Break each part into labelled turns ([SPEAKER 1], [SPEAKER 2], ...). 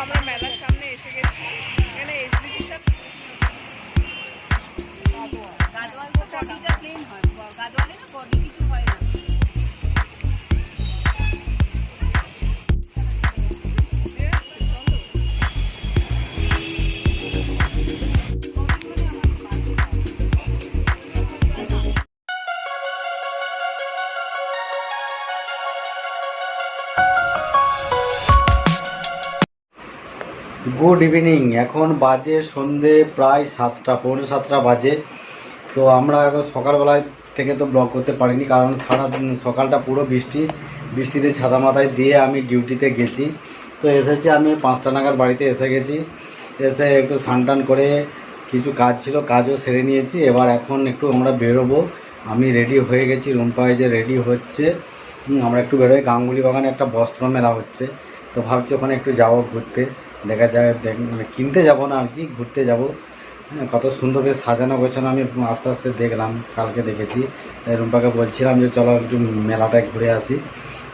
[SPEAKER 1] আমরা মেলার সামনে এসে গেছি। এখানে এক্সিবিশন গাদোয়াল বডিটা প্লেন হয়, গাদোয়ালে না বডি কিছু হয় না।
[SPEAKER 2] Good evening. এখন বাজে সন্ধে প্রায় 7টা, পৌনে 7টা বাজে। তো আমরা এখন সকালবেলায় থেকে তো ব্লগ করতে পারিনি, কারণ সারা সকালটা পুরো বৃষ্টিতে ছাতা মাথায় দিয়ে আমি ডিউটিতে গেছি। তো এসেছি আমি 5টা নাগাদ বাড়িতে এসে গেছি। এসে একটু স্নান করে কিছু কাজ ছিল, কাজও সেরে নিয়েছি। এবার এখন একটু আমরা বেরোবো। আমি রেডি হয়ে গেছি, রুম্পাই যে রেডি হচ্ছে। আমরা একটু বেরোই, গাঙ্গুলি বাগানে একটা বস্ত্র মেলা হচ্ছে। তো ভাবছি ওখানে একটু যাবো ঘুরতে, দেখা যায় মানে কিনতে যাব না আর কি, ঘুরতে যাব। কত সুন্দর বেশ সাজানো গোছানো আমি আস্তে আস্তে দেখলাম, কালকে দেখেছি। তাই রুম্পাকে বলছিলাম যে চলো একটু মেলাটায় ঘুরে আসি।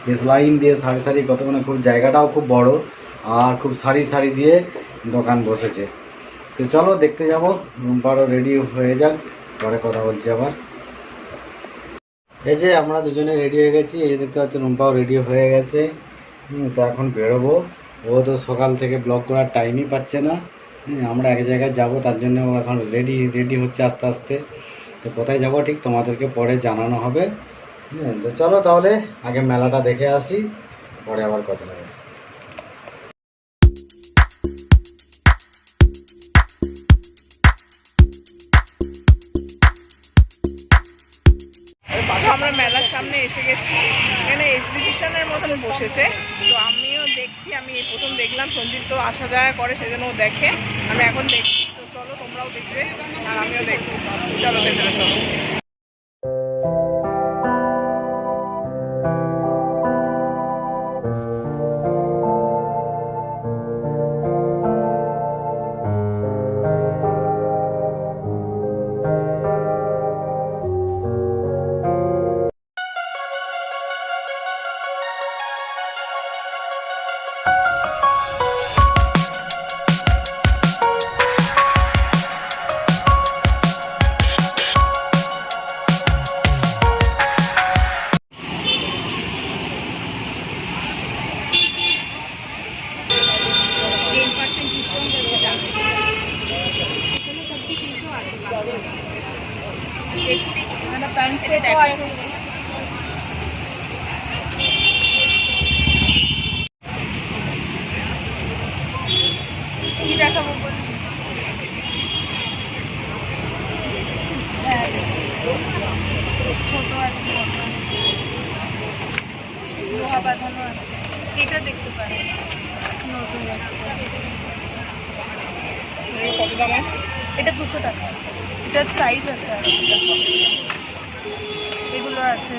[SPEAKER 2] বেশ লাইন দিয়ে সারি সারি কত, মানে খুব জায়গাটাও খুব বড়, আর খুব সারি সারি দিয়ে দোকান বসেছে। তো চলো দেখতে যাব। রুম্পারও রেডি হয়ে যাক, পরে কথা বলছি আবার। এই যে আমরা দুজনে রেডি হয়ে গেছি, এই দেখতে পাচ্ছি রুম্পাও রেডি হয়ে গেছে। তো এখন বেরোবো। ও তো সকাল থেকে ব্লগ করার টাইমই পাচ্ছে না। আমরা এক জায়গায় যাব, তার জন্য ও এখন রেডি হচ্ছে আস্তে আস্তে। তো কোথায় যাব ঠিক তোমাদেরকে পরে জানানো হবে। তো চলো তাহলে আগে মেলাটা দেখে আসি, পরে আবার কথা হবে।
[SPEAKER 1] আমরা মেলার সামনে এসে গেছি। এখানে এক্সিবিশনের মতন বসেছে। তো আমিও দেখছি, আমি এই প্রথম দেখলাম। সঞ্জিব তো আসা যাওয়া করে, সেজন্য ও দেখে, আমি এখন দেখছি। তো চলো তোমরাও দেখবে আর আমিও দেখবো। চলো ভেতরে চলো। প্যান্ট সেটও আছে। কি দেখাবো বল? ছোট আছে, লোহা বাঁধানো আছে। এটা দেখতে পারে, নতুন কত দাম আছে? এটা 200 টাকা। এটার সাইজ আছে, এগুলো আছে।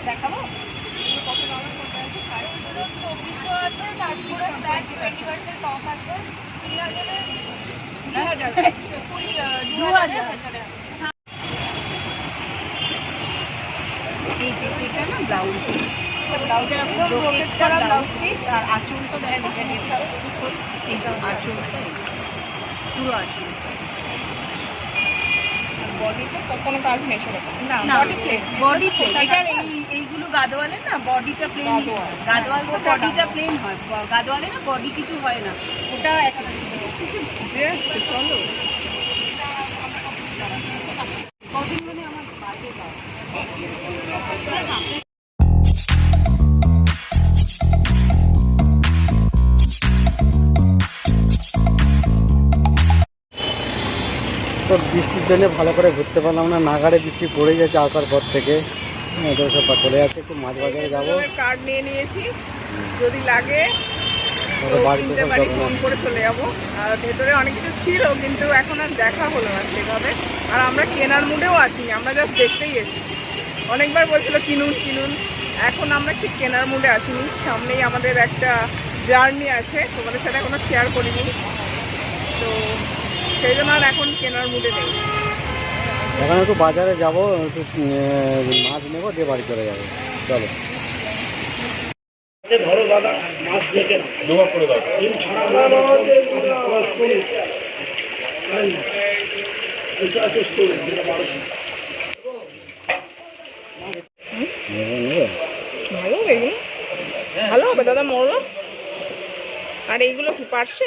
[SPEAKER 1] দেখাবো কত দামের মধ্যে আছে? 2400 আছে, তারপরে ফ্ল্যাট 20% অফ আছে। 3000 2000 এই যে এটা না ব্লাউজ, ব্লাউজের ব্রোকেটটা ব্লাউজ পিস, আর আঁচলটা দেখে দিয়েছে। এইটা আঁচলটা, পুরো আঁচল। বডিতে কোনো কাজ নেই সেরকম না, বডি প্লেন। এটার এইগুলো গাদোয়ালে না, বডিটা প্লেন। গাদোয়াল বডিটা প্লেন হয়, গাদোয়ালে না বডি কিছু হয় না। ওটা চলো কদিন মানে আমার বাজে দাও।
[SPEAKER 2] বৃষ্টির জন্য ভালো করে ঘুরতে পারলাম না, নাগাড়ে বৃষ্টি পড়ে যাচ্ছে আসার পর থেকে। তো সব চলে যাচ্ছে, একটু মাছ বাজারে যাবো।
[SPEAKER 1] কার্ড নিয়ে নিয়েছি, যদি লাগে তো
[SPEAKER 2] বাড়িতে
[SPEAKER 1] কিনতে পারি, ফোন করে চলে যাবো। আর ভেতরে অনেক কিছু ছিল কিন্তু এখন আর দেখা হলো না সেভাবে। আর আমরা কেনার মুডেও আছি, আমরা জাস্ট দেখতেই এসেছি। অনেকবার বলছিল কিনুন কিনুন, এখন আমরা ঠিক কেনার মুডে আসিনি। সামনেই আমাদের একটা জার্নি আছে, তোমাদের সাথে এখনো শেয়ার করিনি, তো সেই জন্য আর এখন কেনার মুডে নেই।
[SPEAKER 2] এখন একটু বাজারে যাবো, একটু মাছ নেবো, দিয়ে বাড়ি চলে যাবো। চলো।
[SPEAKER 3] ধরো দাদা, মাছ দেখে জমা করে দাও।
[SPEAKER 1] ভালো এগুলো, ভালো হবে দাদা, মরলো। আর এইগুলো কি পারছে?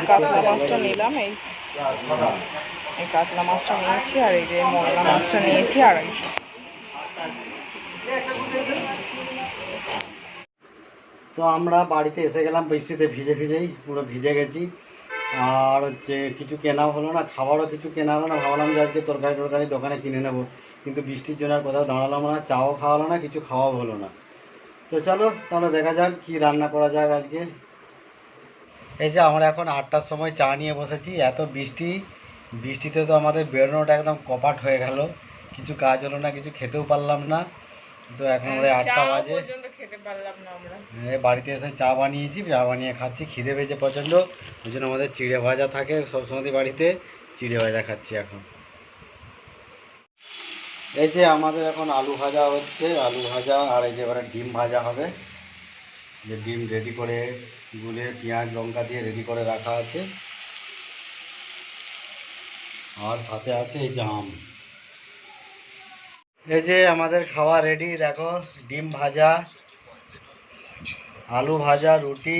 [SPEAKER 1] কাতলা মাছটা নিলাম, এই কাতলা মাছটা নিয়েছি, আর এই যে মরলা মাছটা নিয়েছি 250।
[SPEAKER 2] তো আমরা বাড়িতে এসে গেলাম বৃষ্টিতে ভিজেই পুরো ভিজে গেছি। আর হচ্ছে কিছু কেনাও হলো না, খাবারও কিছু কেনা হলো না। ভাবলাম যে আজকে তরকারি দোকানে কিনে নেবো, কিন্তু বৃষ্টির জন্য আর কোথাও দাঁড়ালাম না, চাও খাওয়া হলো না, কিছু খাওয়াও হলো না। তো চলো তাহলে দেখা যাক কি রান্না করা যাক আজকে। এই যে আমরা এখন 8টার সময় চা নিয়ে বসেছি, এত বৃষ্টিতে তো আমাদের বেরোনোটা একদম কপাট হয়ে গেল, কিছু কাজ হলো না, কিছু খেতেও পারলাম না। তো এখন আমাদের 8টা বাজে,
[SPEAKER 1] খেতে পারলাম না আমরা।
[SPEAKER 2] বাড়িতে এসে চা বানিয়েছি, চা বানিয়ে খাচ্ছি, খিদে পেয়েছে প্রচণ্ড। ওই জন্য আমাদের চিড়ে ভাজা থাকে সবসময় বাড়িতে, চিড়ে ভাজা খাচ্ছি এখন। এই যে আমাদের এখন আলু ভাজা হচ্ছে, আলু ভাজা, আর এই যে এবারে ডিম ভাজা হবে। যে ডিম রেডি করে গুলে পেঁয়াজ লঙ্কা দিয়ে রেডি করে রাখা আছে, আর সাথে আছে এই জাম। এই যে আমাদের খাওয়া রেডি, দেখো ডিম ভাজা, আলু ভাজা, রুটি,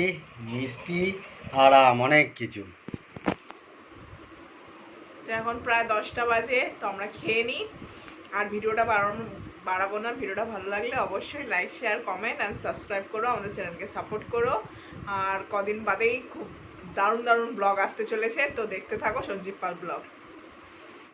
[SPEAKER 2] মিষ্টি আর আম, অনেক কিছু।
[SPEAKER 1] তো এখন প্রায় 10টা বাজে, তো আমরা খেয়ে নিই। আর ভিডিওটা বাড়াবো না। ভিডিওটা ভালো লাগলে অবশ্যই like share comment and subscribe করো, আমাদের চ্যানেলকে সাপোর্ট করো। আর কদিন বাদেই খুব দারুণ ব্লগ আসতে চলেছে, তো দেখতে থাকো সঞ্জীব পাল ব্লগ।